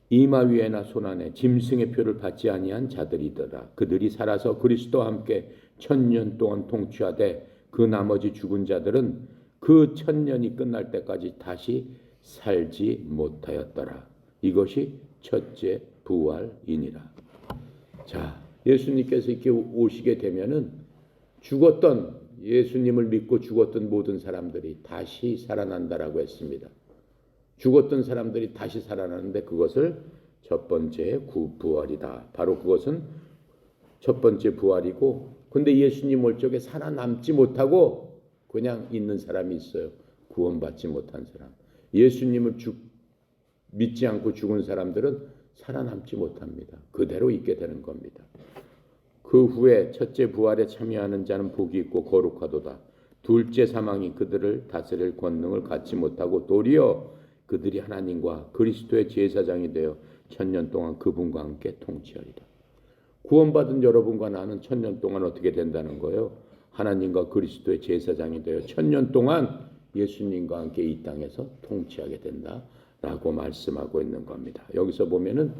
이마 위에나 손 안에 짐승의 표를 받지 아니한 자들이더라. 그들이 살아서 그리스도와 함께 1000년 동안 통치하되 그 나머지 죽은 자들은 그 1000년이 끝날 때까지 다시 살지 못하였더라. 이것이 첫째 부활이니라. 자, 예수님께서 이렇게 오시게 되면은 죽었던 예수님을 믿고 죽었던 모든 사람들이 다시 살아난다라고 했습니다. 죽었던 사람들이 다시 살아나는데 그것을 첫 번째 부활이다. 바로 그것은 첫 번째 부활이고, 근데 예수님 올 적에 살아남지 못하고 그냥 있는 사람이 있어요. 구원받지 못한 사람. 예수님을 믿지 않고 죽은 사람들은 살아남지 못합니다. 그대로 있게 되는 겁니다. 그 후에 첫째 부활에 참여하는 자는 복이 있고 거룩하도다. 둘째 사망이 그들을 다스릴 권능을 갖지 못하고 도리어 그들이 하나님과 그리스도의 제사장이 되어 1000년 동안 그분과 함께 통치하리라. 구원받은 여러분과 나는 1000년 동안 어떻게 된다는 거예요? 하나님과 그리스도의 제사장이 되어 1000년 동안 예수님과 함께 이 땅에서 통치하게 된다 라고 말씀하고 있는 겁니다. 여기서 보면은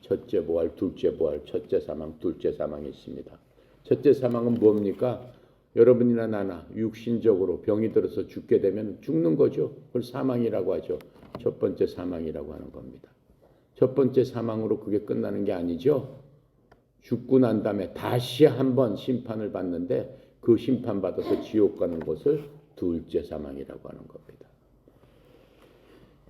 첫째 부활, 둘째 부활, 첫째 사망, 둘째 사망이 있습니다. 첫째 사망은 뭡니까? 여러분이나 나나 육신적으로 병이 들어서 죽게 되면 죽는 거죠. 그걸 사망이라고 하죠. 첫 번째 사망이라고 하는 겁니다. 첫 번째 사망으로 그게 끝나는 게 아니죠. 죽고 난 다음에 다시 한번 심판을 받는데 그 심판받아서 지옥 가는 것을 둘째 사망이라고 하는 겁니다.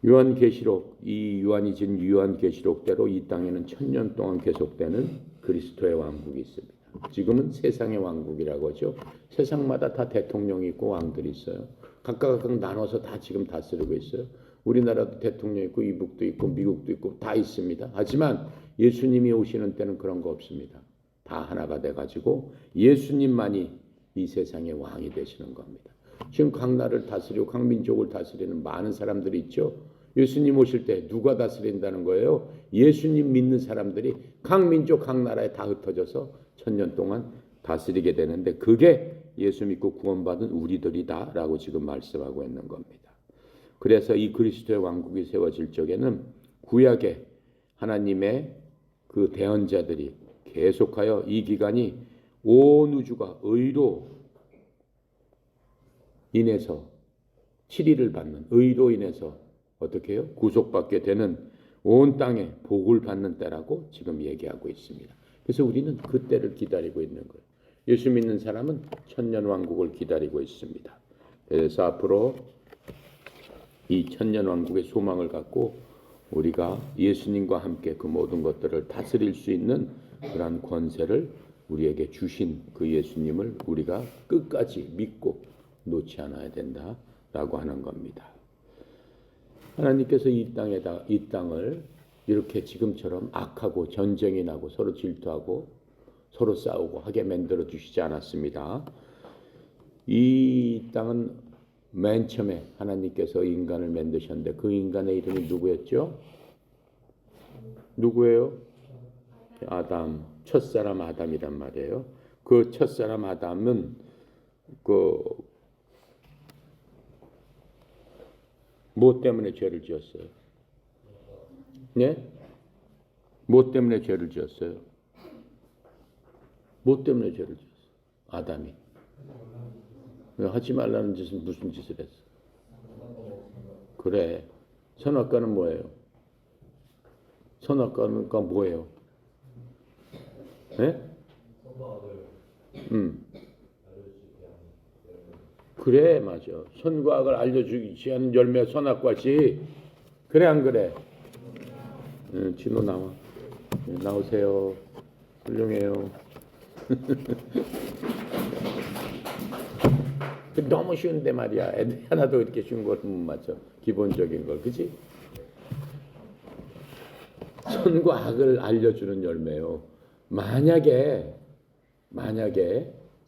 요한계시록, 이 요한이 지은 요한계시록대로 이 땅에는 1000년 동안 계속되는 그리스도의 왕국이 있습니다. 지금은 세상의 왕국이라고 하죠. 세상마다 다 대통령이 있고 왕들이 있어요. 각각 나눠서 다 지금 다스리고 있어요. 우리나라도 대통령 있고 이북도 있고 미국도 있고 다 있습니다. 하지만 예수님이 오시는 때는 그런 거 없습니다. 다 하나가 돼가지고 예수님만이 이 세상의 왕이 되시는 겁니다. 지금 각 나라를 다스리고 각 민족을 다스리는 많은 사람들이 있죠. 예수님 오실 때 누가 다스린다는 거예요? 예수님 믿는 사람들이 각 민족 각 나라에 다 흩어져서 1000년 동안 다스리게 되는데 그게 예수 믿고 구원받은 우리들이다라고 지금 말씀하고 있는 겁니다. 그래서 이 그리스도의 왕국이 세워질 적에는 구약의 하나님의 그 대언자들이 계속하여 이 기간이 온 우주가 의로 인해서 치리를 받는, 의로 인해서 어떻게 해요? 구속받게 되는 온 땅에 복을 받는 때라고 지금 얘기하고 있습니다. 그래서 우리는 그 때를 기다리고 있는 거예요. 예수 믿는 사람은 천년 왕국을 기다리고 있습니다. 그래서 앞으로 이 천년 왕국의 소망을 갖고 우리가 예수님과 함께 그 모든 것들을 다스릴 수 있는 그러한 권세를 우리에게 주신 그 예수님을 우리가 끝까지 믿고 놓지 않아야 된다라고 하는 겁니다. 하나님께서 이 땅을 이렇게 지금처럼 악하고 전쟁이 나고 서로 질투하고 서로 싸우고 하게 만들어 주시지 않았습니다. 이 땅은 맨 처음에 하나님께서 인간을 만드셨는데 그 인간의 이름이 누구였죠? 누구예요? 아담, 첫사람 아담이란 말이에요. 그 첫사람 아담은 뭐 때문에 죄를 지었어요? 네? 뭐 때문에 죄를 지었어요? 뭐 때문에 죄를 지었어요? 아담이. 하지 말라는 짓은 무슨 짓을 했어? 그래. 선악과는 뭐예요? 선악과가 뭐예요? 네? 그래, 맞아. 선과 악을 알려주지 않는 열매 선악과지. 그래, 안 그래? 진호 나와. 나오세요. 훌륭해요. 너무 쉬운데 말이야. 애들 하나도 이렇게 쉬운 걸 못 맞춰. 기본적인 걸, 그지? 선과 악을 알려주는 열매요. 만약에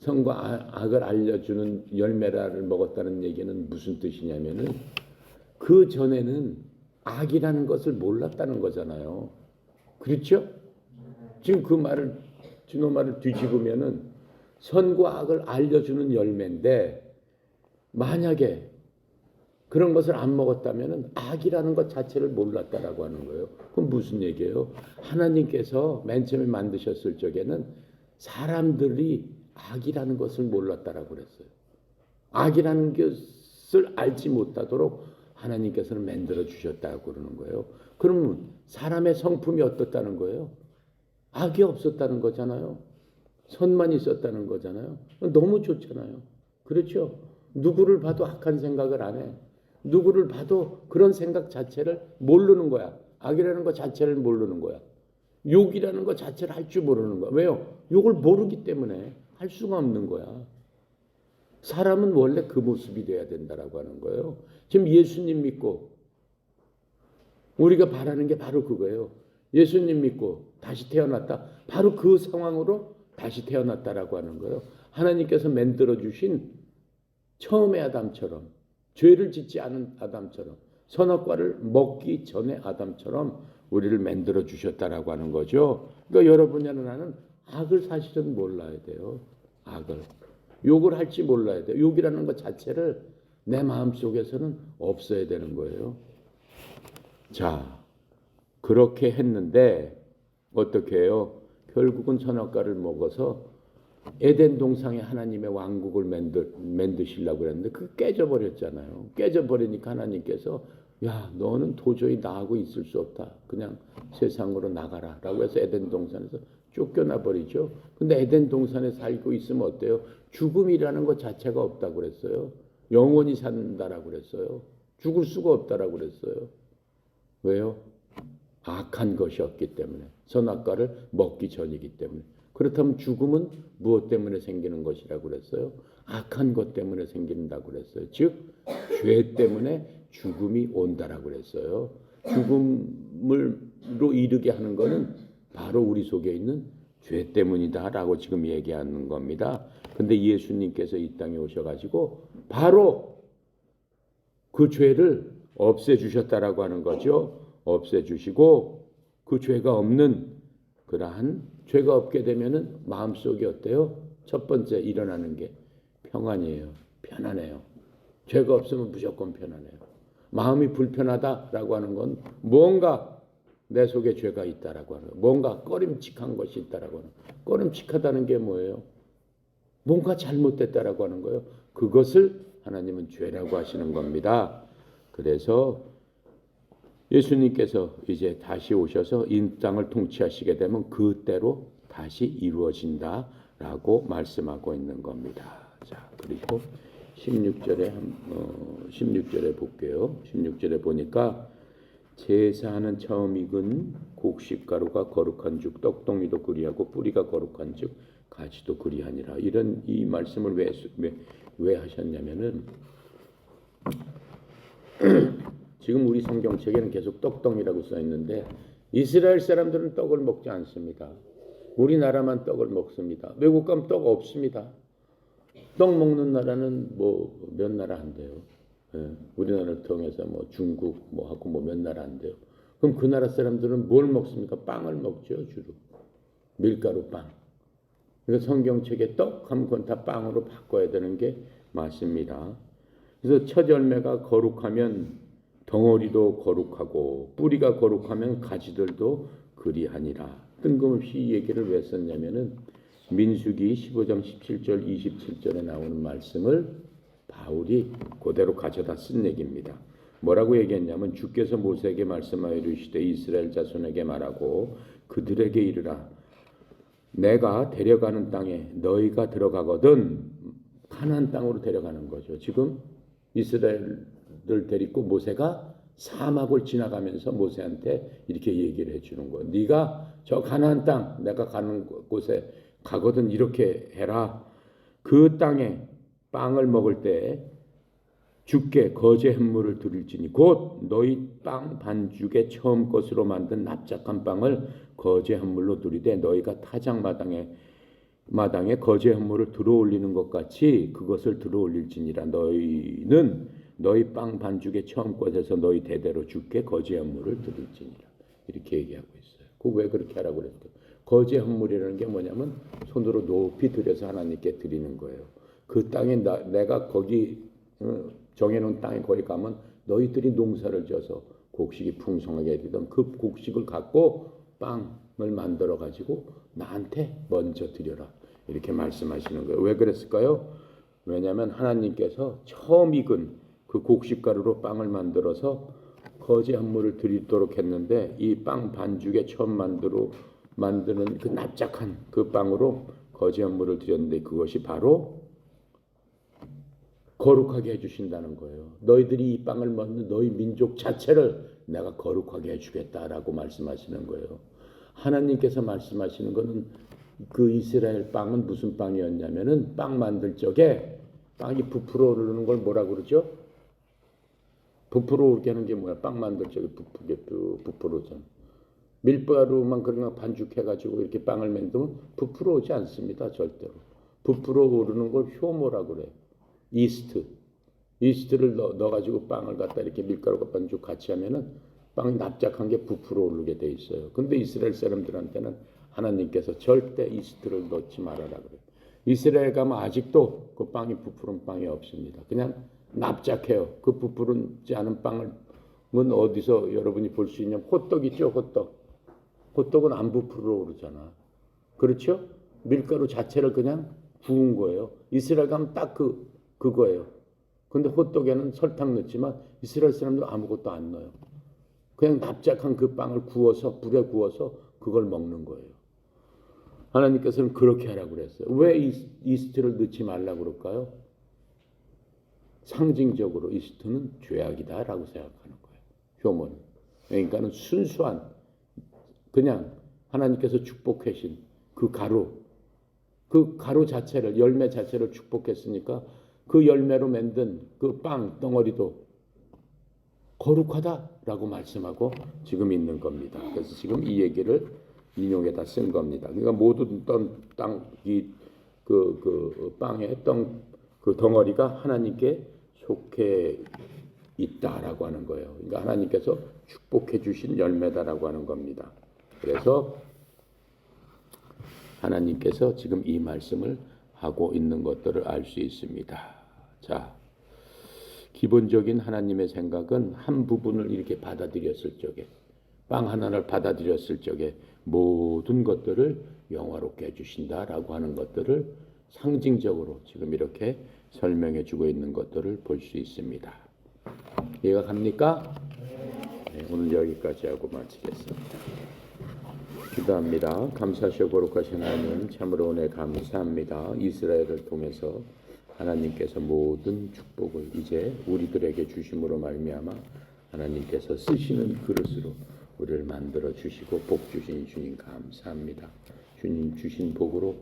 선과 악을 알려주는 열매를 먹었다는 얘기는 무슨 뜻이냐면은 그 전에는 악이라는 것을 몰랐다는 거잖아요. 그렇죠? 지금 그 말을 진호 말을 뒤집으면은 선과 악을 알려주는 열매인데 만약에 그런 것을 안 먹었다면은 악이라는 것 자체를 몰랐다라고 하는 거예요. 그럼 무슨 얘기예요? 하나님께서 맨 처음에 만드셨을 적에는 사람들이 악이라는 것을 몰랐다라고 그랬어요. 악이라는 것을 알지 못하도록 하나님께서는 만들어 주셨다고 그러는 거예요. 그러면 사람의 성품이 어떻다는 거예요? 악이 없었다는 거잖아요. 선만 있었다는 거잖아요. 너무 좋잖아요. 그렇죠? 누구를 봐도 악한 생각을 안 해. 누구를 봐도 그런 생각 자체를 모르는 거야. 악이라는 것 자체를 모르는 거야. 욕이라는 것 자체를 할 줄 모르는 거야. 왜요? 욕을 모르기 때문에 할 수가 없는 거야. 사람은 원래 그 모습이 돼야 된다라고 하는 거예요. 지금 예수님 믿고 우리가 바라는 게 바로 그거예요. 예수님 믿고 다시 태어났다. 바로 그 상황으로 다시 태어났다라고 하는 거예요. 하나님께서 만들어 주신 처음의 아담처럼 죄를 짓지 않은 아담처럼 선악과를 먹기 전에 아담처럼 우리를 만들어 주셨다라고 하는 거죠. 그러니까 여러분이나 나는 악을 사실은 몰라야 돼요. 악을. 욕을 할지 몰라야 돼요. 욕이라는 것 자체를 내 마음속에서는 없어야 되는 거예요. 자, 그렇게 했는데 어떻게 해요? 결국은 선악과를 먹어서 에덴 동상에 하나님의 왕국을 만드시려고 그랬는데 그 깨져버렸잖아요. 깨져버리니까 하나님께서 야, 너는 도저히 나하고 있을 수 없다. 그냥 세상으로 나가라. 라고 해서 에덴 동산에서 쫓겨나 버리죠. 근데 에덴 동산에 살고 있으면 어때요? 죽음이라는 것 자체가 없다고 그랬어요. 영원히 산다라고 그랬어요. 죽을 수가 없다라고 그랬어요. 왜요? 악한 것이었기 때문에. 선악과를 먹기 전이기 때문에. 그렇다면 죽음은 무엇 때문에 생기는 것이라고 그랬어요? 악한 것 때문에 생긴다고 그랬어요. 즉, 죄 때문에 죽음이 온다라고 그랬어요. 죽음으로 이르게 하는 것은 바로 우리 속에 있는 죄 때문이다라고 지금 얘기하는 겁니다. 근데 예수님께서 이 땅에 오셔가지고 바로 그 죄를 없애주셨다라고 하는 거죠. 없애주시고 그 죄가 없는 그러한 죄가 없게 되면은 마음속이 어때요? 첫 번째 일어나는 게 평안이에요. 편안해요. 죄가 없으면 무조건 편안해요. 마음이 불편하다라고 하는 건 뭔가 내 속에 죄가 있다라고 하는 거예요. 뭔가 꺼림칙한 것이 있다라고 하는 거예요. 꺼림칙하다는 게 뭐예요? 뭔가 잘못됐다라고 하는 거예요. 그것을 하나님은 죄라고 하시는 겁니다. 그래서 예수님께서 이제 다시 오셔서 이 땅을 통치하시게 되면 그때로 다시 이루어진다라고 말씀하고 있는 겁니다. 자, 그리고 16절에 볼게요. 16절에 보니까 제사하는 처음 익은 곡식가루가 거룩한 즉 떡덩이도 그리하고 뿌리가 거룩한 즉 가지도 그리하니라. 이런 이 말씀을 왜 하셨냐면은 지금 우리 성경책에는 계속 떡덩이라고 써 있는데 이스라엘 사람들은 떡을 먹지 않습니다. 우리나라만 떡을 먹습니다. 외국 가면 떡 없습니다. 떡 먹는 나라는 뭐 몇 나라 안 돼요. 예, 우리나라를 통해서 뭐 중국 뭐 하고 뭐 몇 나라 안 돼요. 그럼 그 나라 사람들은 뭘 먹습니까? 빵을 먹죠, 주로. 밀가루 빵. 그러니까 성경책에 떡 하면 그건 다 빵으로 바꿔야 되는 게 맞습니다. 그래서 첫 열매가 거룩하면 덩어리도 거룩하고 뿌리가 거룩하면 가지들도 그리하니라. 뜬금없이 이 얘기를 왜 썼냐면은 민수기 15장 17절 27절에 나오는 말씀을 바울이 그대로 가져다 쓴 얘기입니다. 뭐라고 얘기했냐면 주께서 모세에게 말씀하여 이르시되 이스라엘 자손에게 말하고 그들에게 이르라 내가 데려가는 땅에 너희가 들어가거든. 가나안 땅으로 데려가는 거죠. 지금 이스라엘을 데리고 모세가 사막을 지나가면서 모세한테 이렇게 얘기를 해주는 거예요. 네가 저 가나안 땅 내가 가는 곳에 가거든 이렇게 해라. 그 땅에 빵을 먹을 때 주께 거제 햄물을 드릴지니 곧 너희 빵 반죽의 처음 것으로 만든 납작한 빵을 거제 햄물로 드리되 너희가 타작 마당에 거제 햄물을 들어올리는 것 같이 그것을 들어올릴지니라. 너희는 너희 빵 반죽의 처음 것에서 너희 대대로 주께 거제 햄물을 드릴지니라. 이렇게 얘기하고 있어요. 그 왜 그렇게 하라고 그랬어요? 거제 햄물이라는 게 뭐냐면 손으로 높이 들여서 하나님께 드리는 거예요. 그 땅에 내가 거기 정해놓은 땅에 거기 가면 너희들이 농사를 져서 곡식이 풍성하게 되던 그 곡식을 갖고 빵을 만들어 가지고 나한테 먼저 드려라. 이렇게 말씀하시는 거예요. 왜 그랬을까요? 왜냐하면 하나님께서 처음 익은 그 곡식가루로 빵을 만들어서 거제 햄물을 드리도록 했는데 이 빵 반죽에 처음 만드는 그 납작한 그 빵으로 거제 햄물을 드렸는데 그것이 바로 거룩하게 해주신다는 거예요. 너희들이 이 빵을 먹는 너희 민족 자체를 내가 거룩하게 해주겠다라고 말씀하시는 거예요. 하나님께서 말씀하시는 것은 그 이스라엘 빵은 무슨 빵이었냐면은 빵 만들 적에 빵이 부풀어 오르는 걸 뭐라 그러죠? 부풀어 오르게 하는 게 뭐야? 빵 만들 적에 부풀어 오잖아. 밀가루만 그런 거 반죽해가지고 이렇게 빵을 만들면 부풀어 오지 않습니다. 절대로. 부풀어 오르는 걸 효모라고 그래요. 이스트를 넣어가지고 빵을 갖다 이렇게 밀가루가 반죽 같이 하면은 빵이 납작한 게 부풀어 오르게 돼 있어요. 근데 이스라엘 사람들한테는 하나님께서 절대 이스트를 넣지 말아라 그래요. 이스라엘 가면 아직도 그 빵이 부풀은 빵이 없습니다. 그냥 납작해요. 그 부풀지 않은 빵을 어디서 여러분이 볼 수 있냐면 호떡 있죠, 호떡. 호떡은 안 부풀어 오르잖아. 그렇죠? 밀가루 자체를 그냥 구운 거예요. 이스라엘 가면 딱 그거예요. 근데 호떡에는 설탕 넣지만 이스라엘 사람들 아무것도 안 넣어요. 그냥 납작한 그 빵을 구워서 불에 구워서 그걸 먹는 거예요. 하나님께서는 그렇게 하라고 그랬어요. 왜 이스트를 넣지 말라고 그럴까요? 상징적으로 이스트는 죄악이다라고 생각하는 거예요. 효모는. 그러니까는 순수한 그냥 하나님께서 축복하신 그 가루 자체를 열매 자체를 축복했으니까 그 열매로 만든 그 빵 덩어리도 거룩하다라고 말씀하고 지금 있는 겁니다. 그래서 지금 이 얘기를 인용에다 쓴 겁니다. 그러니까 모든 그 빵의 그 덩어리가 하나님께 속해 있다라고 하는 거예요. 그러니까 하나님께서 축복해 주신 열매다라고 하는 겁니다. 그래서 하나님께서 지금 이 말씀을 하고 있는 것들을 알 수 있습니다. 자, 기본적인 하나님의 생각은 한 부분을 이렇게 받아들였을 적에, 빵 하나를 받아들였을 적에 모든 것들을 영화롭게 해주신다라고 하는 것들을 상징적으로 지금 이렇게 설명해 주고 있는 것들을 볼 수 있습니다. 이해가 갑니까? 네, 오늘 여기까지 하고 마치겠습니다. 기도합니다. 감사하시오 거룩하신 하나님, 참으로 오늘 감사합니다. 이스라엘을 통해서 하나님께서 모든 축복을 이제 우리들에게 주심으로 말미암아 하나님께서 쓰시는 그릇으로 우리를 만들어 주시고 복 주신 주님 감사합니다. 주님 주신 복으로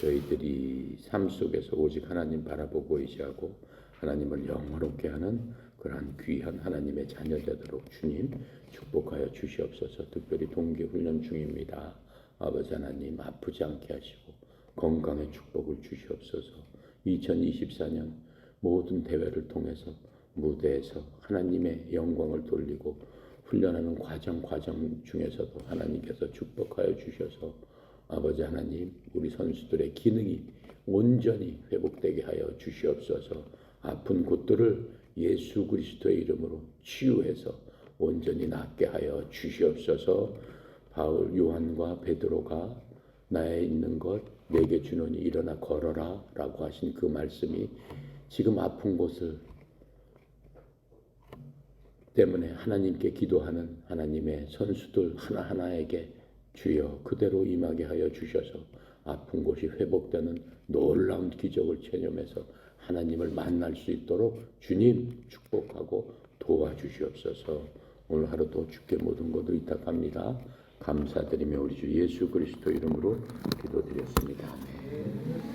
저희들이 삶 속에서 오직 하나님 바라보고 의지하고 하나님을 영화롭게 하는 그러한 귀한 하나님의 자녀되도록 주님 축복하여 주시옵소서. 특별히 동계훈련 중입니다. 아버지 하나님 아프지 않게 하시고 건강의 축복을 주시옵소서. 2024년 모든 대회를 통해서 무대에서 하나님의 영광을 돌리고 훈련하는 과정 중에서도 하나님께서 축복하여 주셔서 아버지 하나님 우리 선수들의 기능이 온전히 회복되게 하여 주시옵소서. 아픈 곳들을 예수 그리스도의 이름으로 치유해서 온전히 낫게 하여 주시옵소서. 바울, 요한과 베드로가 나에 있는 것 내게 주노니 일어나 걸어라 라고 하신 그 말씀이 지금 아픈 곳을 때문에 하나님께 기도하는 하나님의 선수들 하나하나에게 주여 그대로 임하게 하여 주셔서 아픈 곳이 회복되는 놀라운 기적을 체험해서 하나님을 만날 수 있도록 주님 축복하고 도와주시옵소서. 오늘 하루도 주께 모든 것 의탁합니다. 감사드리며 우리 주 예수 그리스도 이름으로 기도드렸습니다. 아멘.